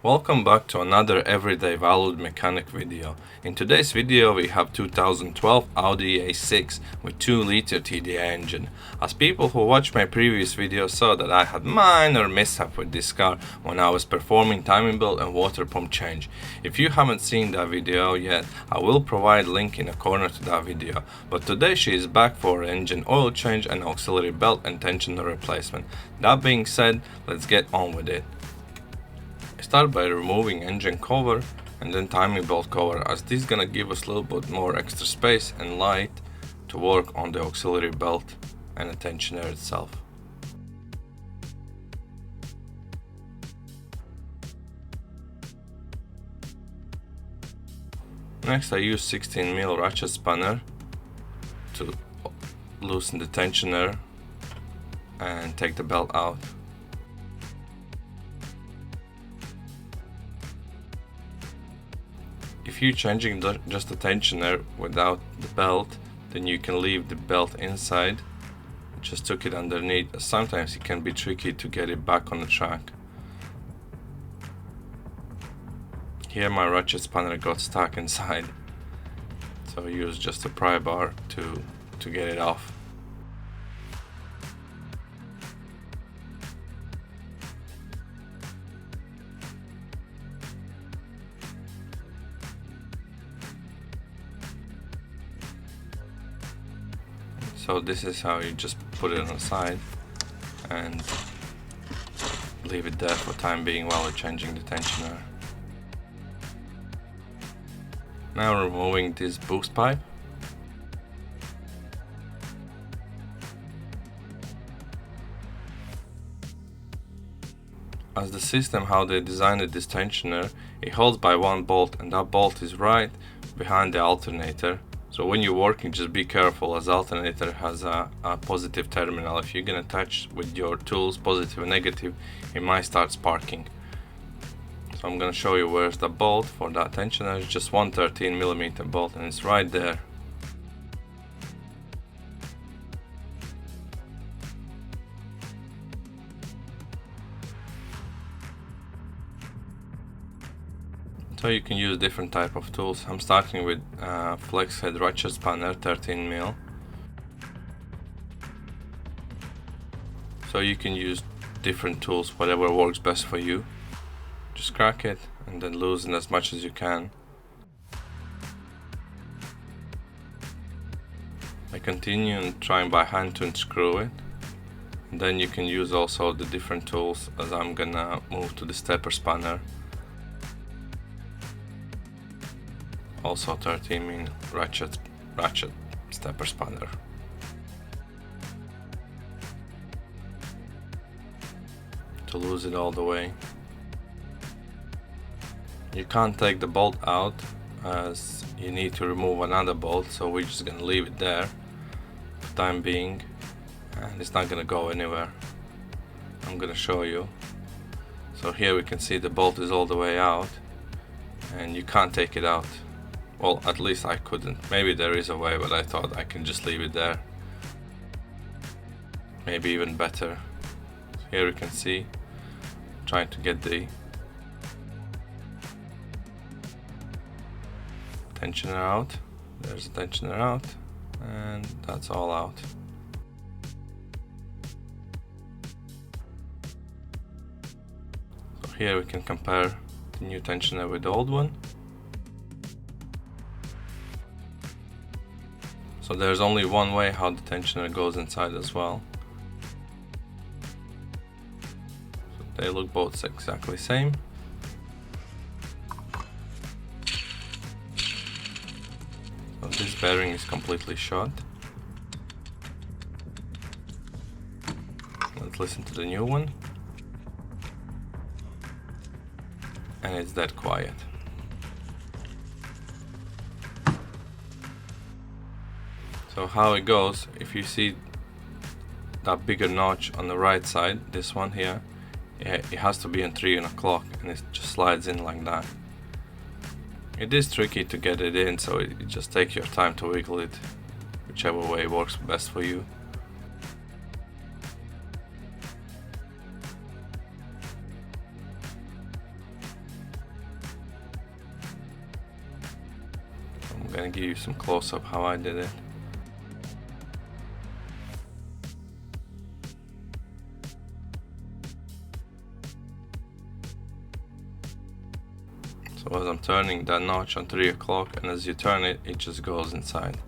Welcome back to another everyday valued mechanic video. In today's video we have 2012 Audi A6 with 2-liter TDi engine. As people who watched my previous video saw that I had minor mishap with this car when I was performing timing belt and water pump change. If you haven't seen that video yet, I will provide link in the corner to that video. But today she is back for engine oil change and auxiliary belt and tensioner replacement. That being said, let's get on with it. Start by removing engine cover and then timing belt cover, as this is gonna give us a little bit more extra space and light to work on the auxiliary belt and the tensioner itself. Next I use 16mm ratchet spanner to loosen the tensioner and take the belt out. If you're changing just the tensioner without the belt, then you can leave the belt inside. Just tuck it underneath. Sometimes it can be tricky to get it back on the track. Here my ratchet spanner got stuck inside, so I use just a pry bar to get it off. So this is how you just put it on the side and leave it there for time being while you're changing the tensioner. Now removing this boost pipe. As the system how they designed this tensioner, it holds by one bolt, and that bolt is right behind the alternator. So when you're working, just be careful, as alternator has a positive terminal. If you're gonna touch with your tools positive and negative, it might start sparking. So I'm gonna show you where's the bolt for that tensioner. It's just one 13mm bolt and it's right there. So you can use different type of tools. I'm starting with flex head ratchet spanner 13mm. So you can use different tools, whatever works best for you. Just crack it and then loosen as much as you can. I continue and trying by hand to unscrew it. And then you can use also the different tools, as I'm gonna move to the stepper spanner. Also 13mm ratchet stepper spanner. To lose it all the way. You can't take the bolt out, as you need to remove another bolt, so we're just gonna leave it there for time being, and it's not gonna go anywhere. I'm gonna show you. So here we can see the bolt is all the way out and you can't take it out. Well, at least I couldn't. Maybe there is a way, but I thought I can just leave it there. Maybe even better. Here you can see, trying to get the tensioner out. There's the tensioner out, and that's all out. So here we can compare the new tensioner with the old one. So there's only one way how the tensioner goes inside as well. So they look both exactly same. So this bearing is completely shot. Let's listen to the new one. And it's dead quiet. So how it goes, if you see that bigger notch on the right side, this one here, it has to be in 3 o'clock, and it just slides in like that. It is tricky to get it in, so it just takes your time to wiggle it, whichever way works best for you. gonna give you some close-up how I did it. So as I'm turning that notch on 3 o'clock, and as you turn it, it just goes inside.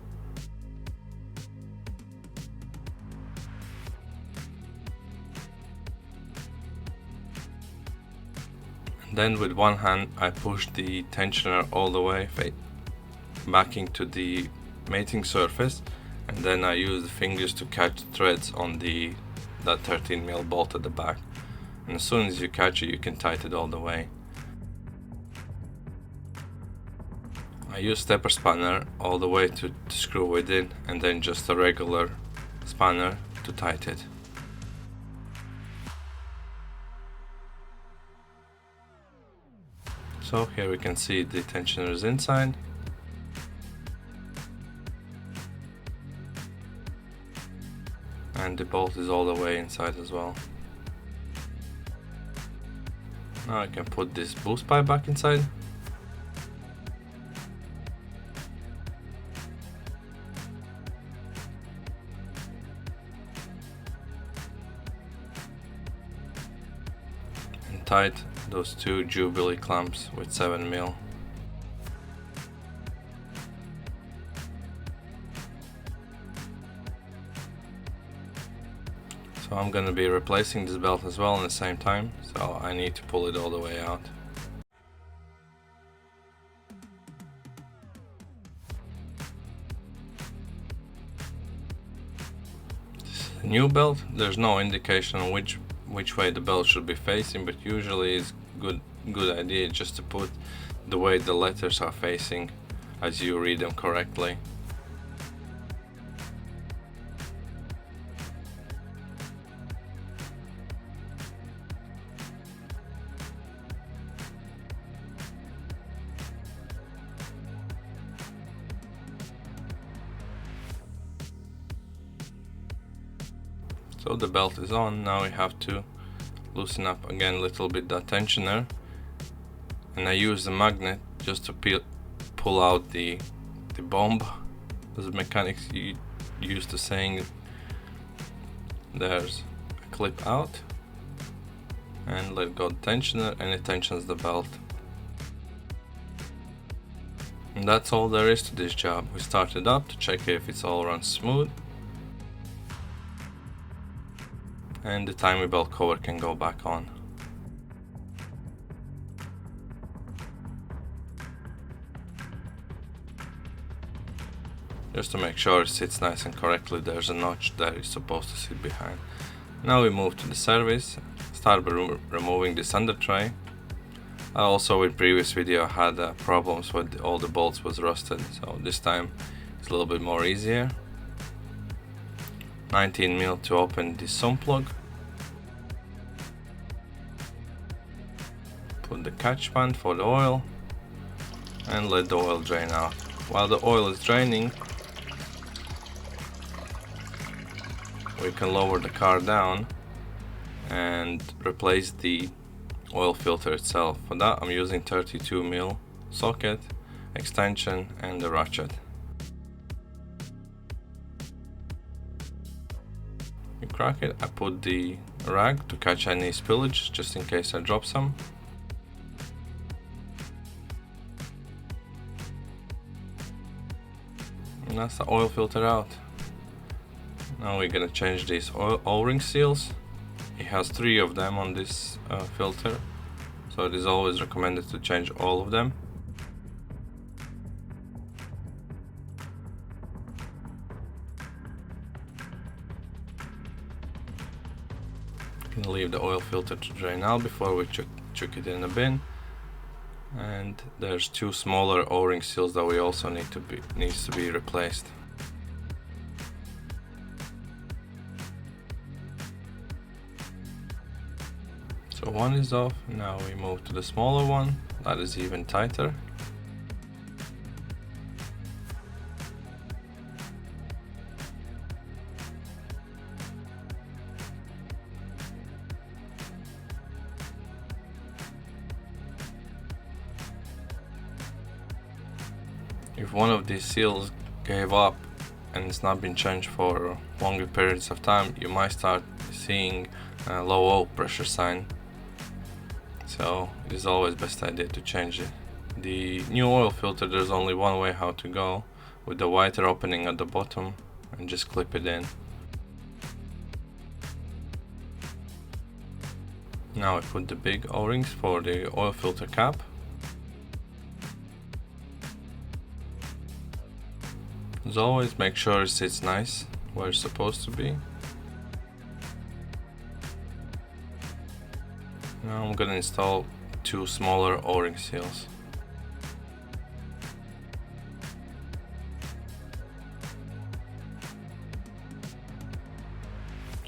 And then with one hand I push the tensioner all the way back into the mating surface, and then I use the fingers to catch the threads on that 13mm bolt at the back. And as soon as you catch it, you can tighten it all the way. I use stepper spanner all the way to screw it in, and then just a regular spanner to tighten it. So here we can see the tensioner is inside. And the bolt is all the way inside as well. Now I can put this boost pipe back inside. And tight those two Jubilee clamps with 7mm. So I'm gonna be replacing this belt as well at the same time, so I need to pull it all the way out. This is a new belt. There's no indication on which way the belt should be facing, but usually it's good idea just to put the way the letters are facing as you read them correctly. So the belt is on. Now we have to loosen up again a little bit that tensioner, and I use the magnet just to pull out the bomb, as mechanics used to saying. There's a clip out, and let go the tensioner, and it tensions the belt. And that's all there is to this job. We start it up to check if it's all runs smooth, and the timing belt cover can go back on. Just to make sure it sits nice and correctly, there's a notch that is supposed to sit behind. Now we move to the service. Start by removing this under tray. I also in previous video had problems with all the bolts was rusted, so this time it's a little bit more easier. 19mm to open the sump plug. Put the catch band for the oil and let the oil drain out. While the oil is draining, we can lower the car down and replace the oil filter itself. For that I'm using 32mm socket, extension and the ratchet. You crack it, I put the rag to catch any spillage just in case I drop some. And that's the oil filter out. Now we're gonna change these O-ring seals. It has 3 of them on this filter, so it is always recommended to change all of them. You can leave the oil filter to drain out before we chuck it in the bin. And there's 2 smaller O-ring seals that we also needs to be replaced. So one is off. Now we move to the smaller one that is even tighter. If one of these seals gave up and it's not been changed for longer periods of time, you might start seeing a low oil pressure sign. So it is always best idea to change it. The new oil filter, there's only one way how to go, with the wider opening at the bottom, and just clip it in. Now I put the big O-rings for the oil filter cap. As always, make sure it sits nice where it's supposed to be. Now I'm gonna install two smaller O-ring seals.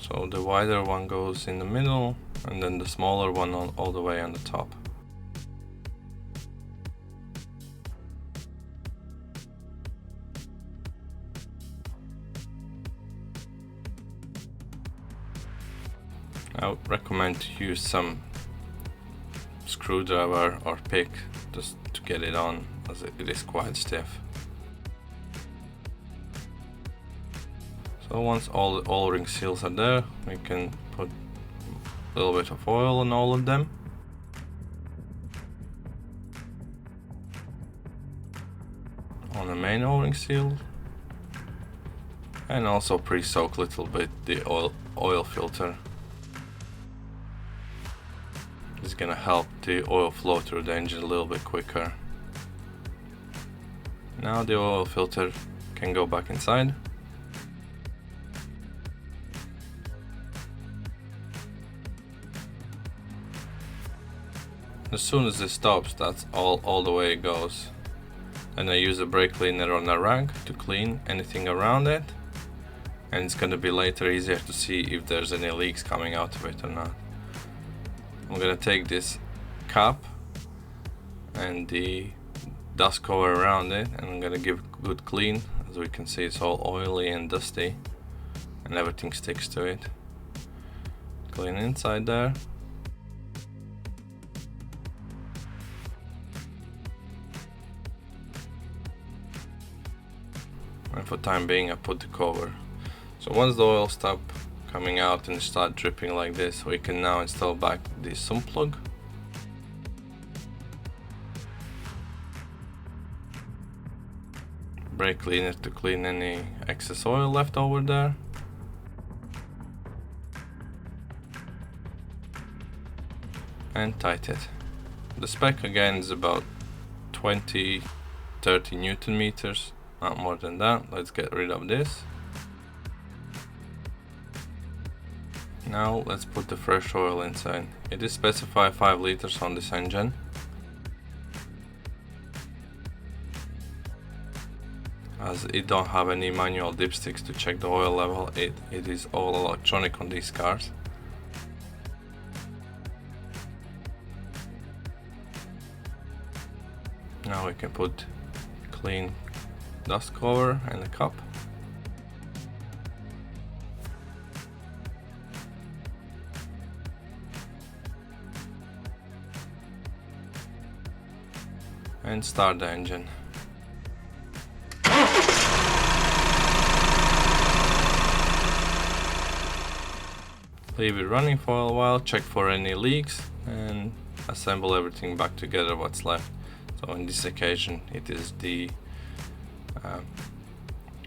So the wider one goes in the middle, and then the smaller one all the way on the top. I would recommend to use some screwdriver or pick just to get it on, as it is quite stiff. So once all the O-ring seals are there, we can put a little bit of oil on all of them. On the main O-ring seal, and also pre-soak a little bit the oil filter. It's gonna help the oil flow through the engine a little bit quicker. Now the oil filter can go back inside. As soon as it stops, that's all the way it goes. Then I use a brake cleaner on a rag to clean anything around it, and it's gonna be later easier to see if there's any leaks coming out of it or not. I'm gonna take this cap and the dust cover around it, and I'm gonna give a good clean. As we can see, it's all oily and dusty and everything sticks to it. Clean inside there. And for time being, I put the cover. So once the oil stops coming out and start dripping like this, we can now install back the sump plug. Brake cleaner to clean any excess oil left over there. And tight it. The spec again is about 20-30 Newton meters. Not more than that. Let's get rid of this. Now let's put the fresh oil inside. It is specified 5 liters on this engine. As it don't have any manual dipsticks to check the oil level, it is all electronic on these cars. Now we can put clean dust cover and a cup. And start the engine. Leave it running for a while, check for any leaks, and assemble everything back together what's left. So on this occasion it is the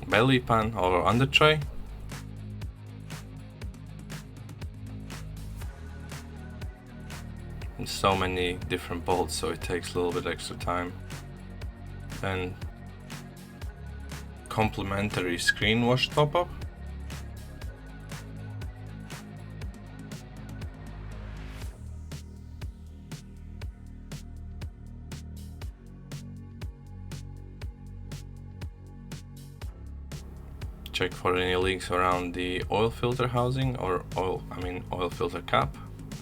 belly pan or under tray. And so many different bolts, so it takes a little bit extra time. And complementary screen wash top up. Check for any leaks around the oil filter housing or oil filter cap.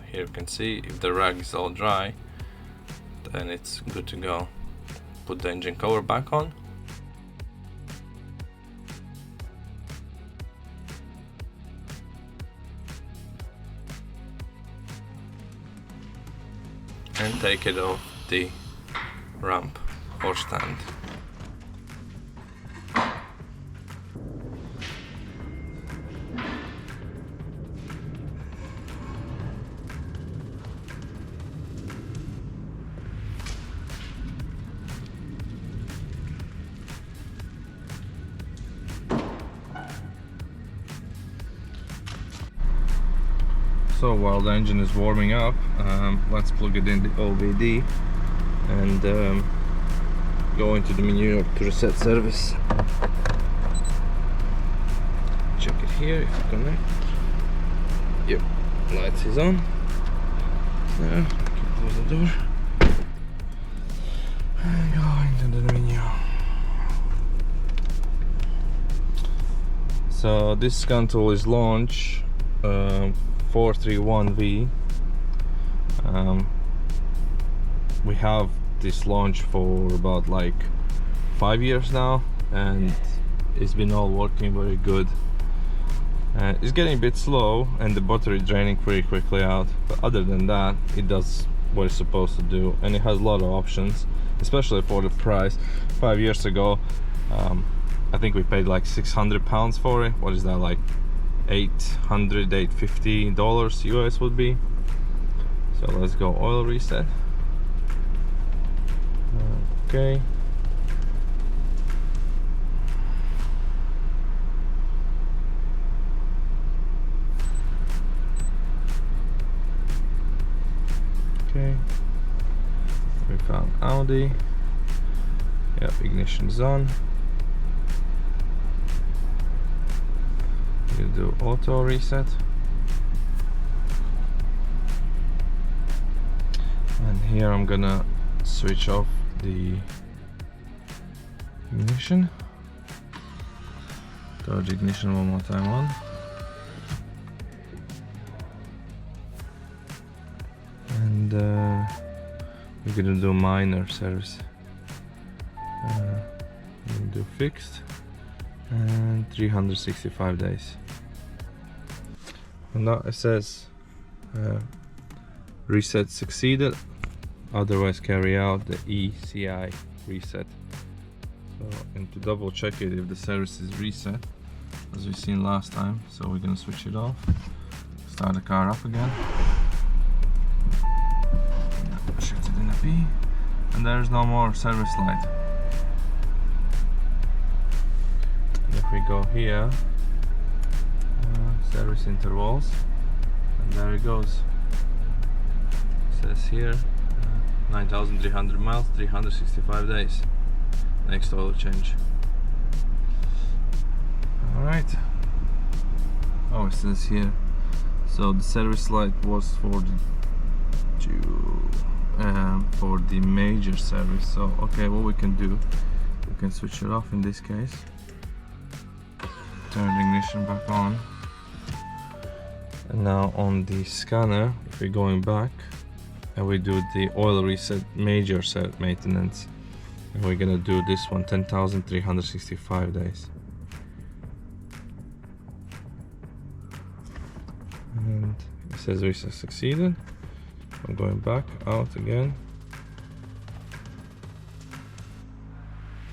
Here you can see if the rag is all dry, then it's good to go. Put the engine cover back on. And take it off the ramp or stand. So while the engine is warming up, let's plug it in the OBD and go into the menu to reset service. Check it here if you connect. Yep, lights is on. There, can close the door. And go into the menu. So this scan tool is launch 431V. We have this launch for about like 5 years now, and it's been all working very good. It's getting a bit slow and the battery draining pretty quickly out, but other than that it does what it's supposed to do, and it has a lot of options, especially for the price. 5 years ago I think we paid like £600 for it. What is that, like $850 US would be. So let's go oil reset. Okay. Okay. We found Audi. Yep, ignition is on. We'll do auto reset. And here I'm gonna switch off the ignition. Throw the ignition one more time on. And we're gonna do minor service. We'll do fixed and 365 days. And now it says reset succeeded, otherwise carry out the ECI reset. So, and to double check it if the service is reset, as we've seen last time, so we're gonna switch it off, start the car up again, shift it in a P, and there's no more service light. And if we go here, service intervals, and there it goes. It says here 9,300 miles, 365 days. Next oil change. Alright. Oh, it says here. So the service light was for the major service. So okay, what we can do, we can switch it off in this case. Turn the ignition back on. And now on the scanner, if we're going back and we do the oil reset major set maintenance, and we're gonna do this one 10,365 days. And it says reset succeeded. I'm going back out again.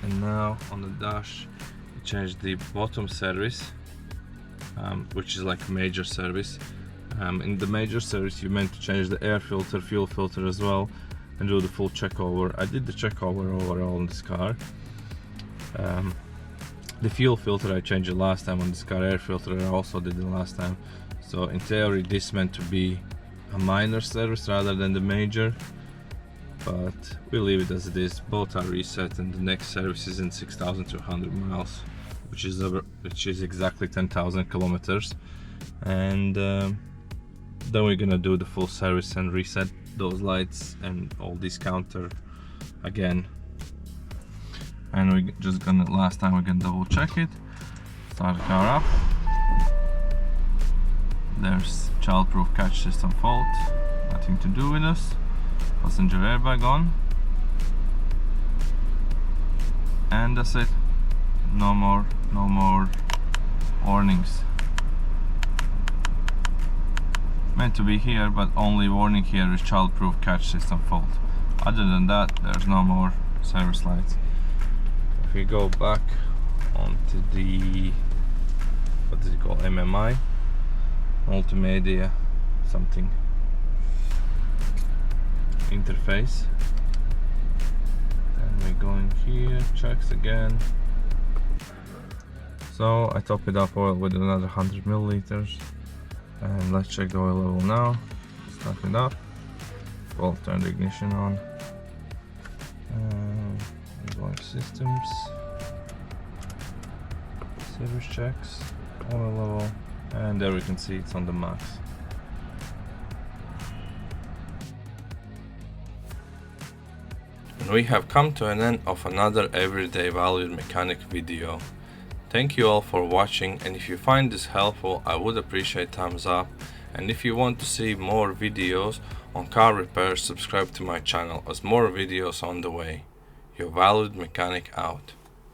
And now on the dash, we change the bottom service, which is like a major service. In the major service, you meant to change the air filter, fuel filter as well, and do the full check over. I did the check over overall on this car. The fuel filter I changed it last time on this car. Air filter I also did it last time. So in theory, this meant to be a minor service rather than the major, but we'll leave it as it is. Both are reset, and the next service is in 6,200 miles, which is exactly 10,000 kilometers. And then we're gonna do the full service and reset those lights and all this counter again. And we're just gonna, last time we're gonna double check it. Start the car up. There's childproof catch system fault, nothing to do with us. Passenger airbag on, and that's it. No more warnings. Meant to be here, but only warning here is childproof catch system fault. Other than that, there's no more service lights. If we go back onto the, what is it called, MMI, multimedia something interface, and we're going here, checks again. So I top it up oil with another 100 milliliters. And let's check the oil level now. Start it up. Well, turn the ignition on. Going systems. Service checks. Oil level. And there we can see it's on the max. And we have come to an end of another everyday valued mechanic video. Thank you all for watching, and if you find this helpful, I would appreciate thumbs up. And if you want to see more videos on car repair, subscribe to my channel as more videos on the way. Your valued mechanic out.